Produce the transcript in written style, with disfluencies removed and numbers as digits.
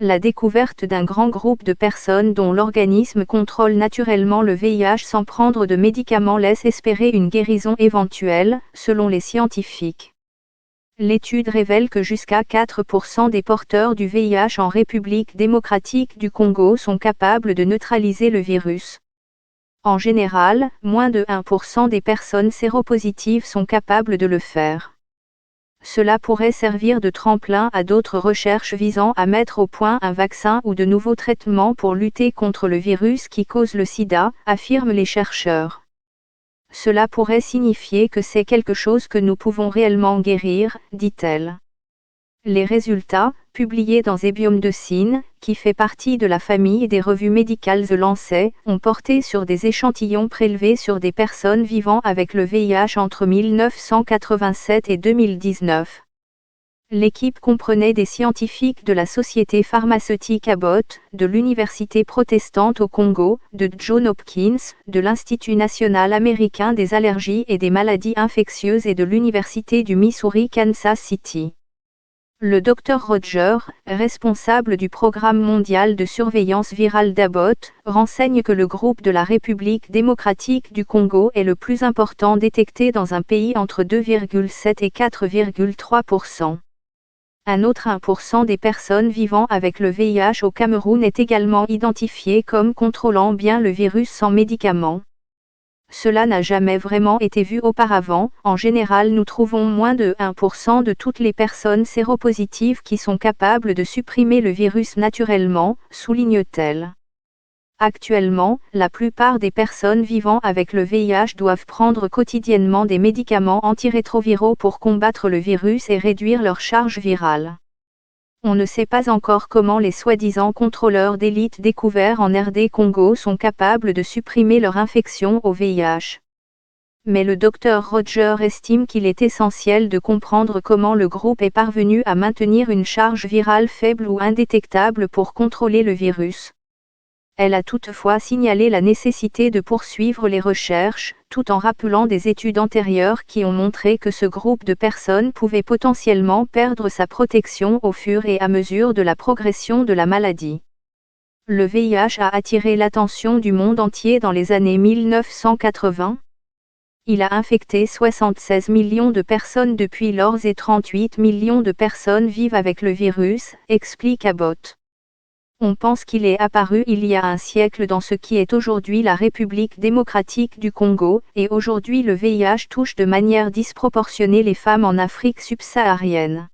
La découverte d'un grand groupe de personnes dont l'organisme contrôle naturellement le VIH sans prendre de médicaments laisse espérer une guérison éventuelle, selon les scientifiques. L'étude révèle que jusqu'à 4% des porteurs du VIH en République démocratique du Congo sont capables de neutraliser le virus. En général, moins de 1% des personnes séropositives sont capables de le faire. Cela pourrait servir de tremplin à d'autres recherches visant à mettre au point un vaccin ou de nouveaux traitements pour lutter contre le virus qui cause le sida, affirment les chercheurs. Cela pourrait signifier que c'est quelque chose que nous pouvons réellement guérir, dit-elle. Les résultats, publiés dans The Biomedicine, qui fait partie de la famille des revues médicales The Lancet, ont porté sur des échantillons prélevés sur des personnes vivant avec le VIH entre 1987 et 2019. L'équipe comprenait des scientifiques de la société pharmaceutique Abbott, de l'Université protestante au Congo, de Johns Hopkins, de l'Institut national américain des allergies et des maladies infectieuses et de l'Université du Missouri Kansas City. Le Dr Roger, responsable du programme mondial de surveillance virale d'Abbott, renseigne que le groupe de la République démocratique du Congo est le plus important détecté dans un pays entre 2,7 et 4,3%. Un autre 1% des personnes vivant avec le VIH au Cameroun est également identifié comme contrôlant bien le virus sans médicaments. Cela n'a jamais vraiment été vu auparavant. En général, nous trouvons moins de 1% de toutes les personnes séropositives qui sont capables de supprimer le virus naturellement, souligne-t-elle. Actuellement, la plupart des personnes vivant avec le VIH doivent prendre quotidiennement des médicaments antirétroviraux pour combattre le virus et réduire leur charge virale. On ne sait pas encore comment les soi-disant contrôleurs d'élite découverts en RD Congo sont capables de supprimer leur infection au VIH. Mais le Dr Roger estime qu'il est essentiel de comprendre comment le groupe est parvenu à maintenir une charge virale faible ou indétectable pour contrôler le virus. Elle a toutefois signalé la nécessité de poursuivre les recherches, tout en rappelant des études antérieures qui ont montré que ce groupe de personnes pouvait potentiellement perdre sa protection au fur et à mesure de la progression de la maladie. Le VIH a attiré l'attention du monde entier dans les années 1980. Il a infecté 76 millions de personnes depuis lors et 38 millions de personnes vivent avec le virus, explique Abbott. On pense qu'il est apparu il y a un siècle dans ce qui est aujourd'hui la République démocratique du Congo, et aujourd'hui le VIH touche de manière disproportionnée les femmes en Afrique subsaharienne.